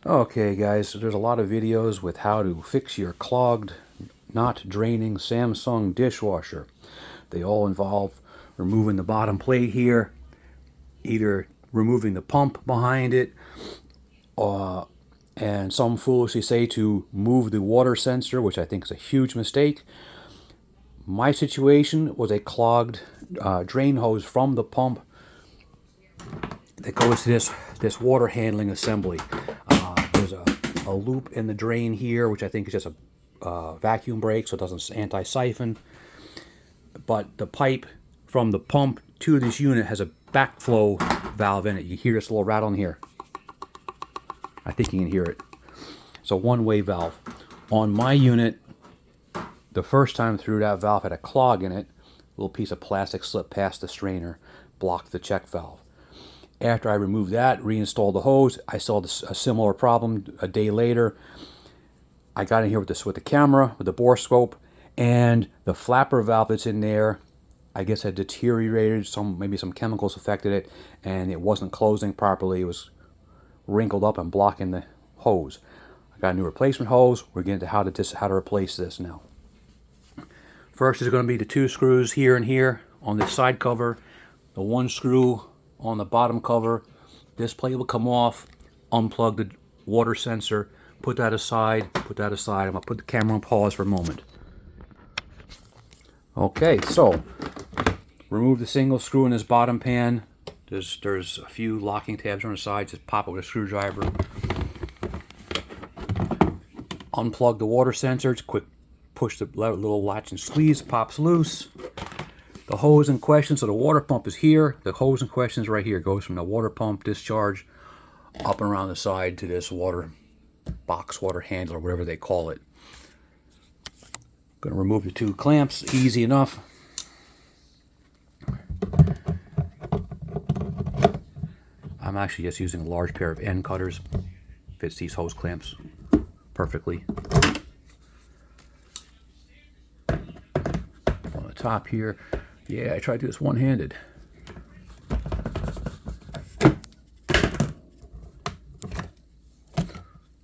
Okay guys, so there's a lot of videos with how to fix your clogged, not draining Samsung dishwasher. They all involve removing the bottom plate here, either removing the pump behind it, and some foolishly say to move the water sensor, which I think is a huge mistake. My situation was a clogged drain hose from the pump that goes to this water handling assembly. There's a loop in the drain here, which I think is just a vacuum brake, so it doesn't anti-siphon. But the pipe from the pump to this unit has a backflow valve in it. You hear this little rattle in here. I think you can hear it. It's a one-way valve. On my unit, the first time through, that valve had a clog in it. A little piece of plastic slipped past the strainer, blocked the check valve. After I removed that, reinstalled the hose, I saw a similar problem a day later. I got in here with the camera, with the bore scope, and the flapper valve that's in there, I guess, had deteriorated. Maybe some chemicals affected it, and it wasn't closing properly. It was wrinkled up and blocking the hose. I got a new replacement hose. We're getting to how to replace this now. First is going to be the two screws here and here on this side cover. The one screw on the bottom cover. This plate will come off. Unplug the water sensor. Put that aside. Put that aside. I'm going to put the camera on pause for a moment. Okay, so remove the single screw in this bottom pan. There's a few locking tabs on the side. Just pop it with a screwdriver. Unplug the water sensor. It's quick. Push the little latch and squeeze. Pops loose. The hose in question, so the water pump is here. The hose in question is right here. It goes from the water pump discharge up and around the side to this water box, water handler, whatever they call it. Going to remove the two clamps. Easy enough. I'm actually just using a large pair of end cutters. Fits these hose clamps perfectly. On the top here. Yeah, I tried to do this one-handed.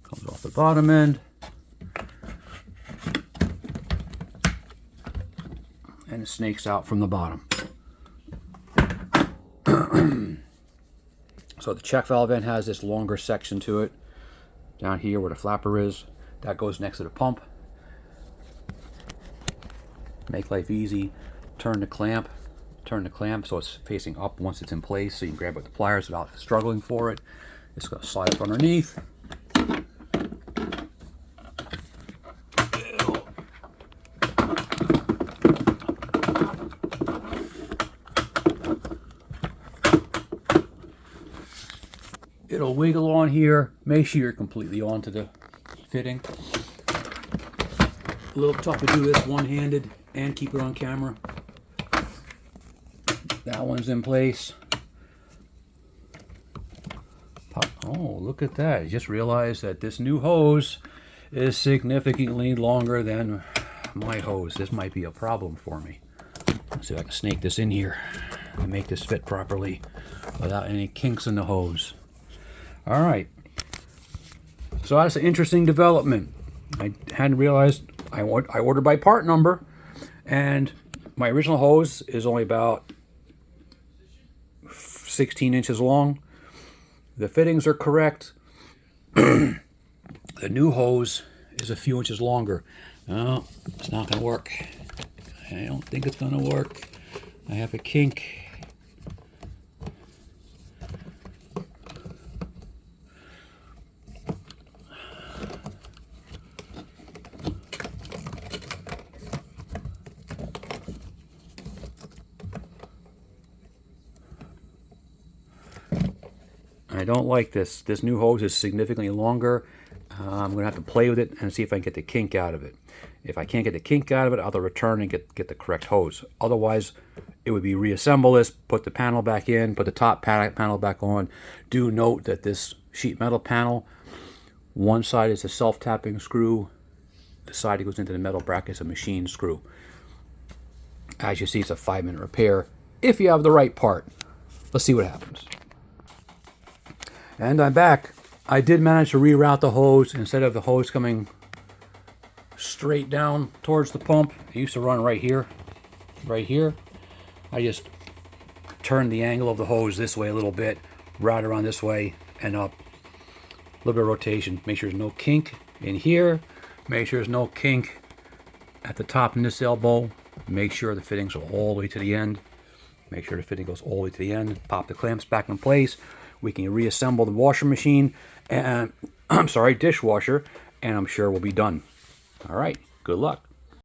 Comes off the bottom end. And it snakes out from the bottom. So the check valve end has this longer section to it. Down here where the flapper is. That goes next to the pump. Make life easy. Turn the clamp so it's facing up once it's in place, so you can grab it with the pliers without struggling for it. It's going to slide up underneath. It'll wiggle on here. Make sure you're completely onto the fitting. A little tough to do this one-handed and keep it on camera. That one's in place. Pop. Oh, look at that. I just realized that this new hose is significantly longer than my hose. This might be a problem for me. Let's see if I can snake this in here and make this fit properly without any kinks in the hose. All right. So that's an interesting development. I hadn't realized I ordered by part number, and my original hose is only about 16 inches long. The fittings are correct. The new hose is a few inches longer. No, it's not going to work. I don't think it's going to work. I have a kink. I don't like this. This new hose is significantly longer. I'm going to have to play with it and see if I can get the kink out of it. If I can't get the kink out of it, I'll return and get the correct hose. Otherwise, it would be reassemble this, put the panel back in, put the top panel back on. Do note that this sheet metal panel, one side is a self-tapping screw. The side that goes into the metal bracket is a machine screw. As you see, it's a 5-minute repair if you have the right part. Let's see what happens. And I'm back. I did manage to reroute the hose. Instead of the hose coming straight down towards the pump, it used to run right here. I just turned the angle of the hose this way a little bit, route around this way and up. A little bit of rotation. Make sure there's no kink in here. Make sure there's no kink at the top in this elbow. Make sure the fittings go all the way to the end. Make sure the fitting goes all the way to the end. Pop the clamps back in place. We can reassemble the washer machine and dishwasher, and I'm sure we'll be done. All right, good luck.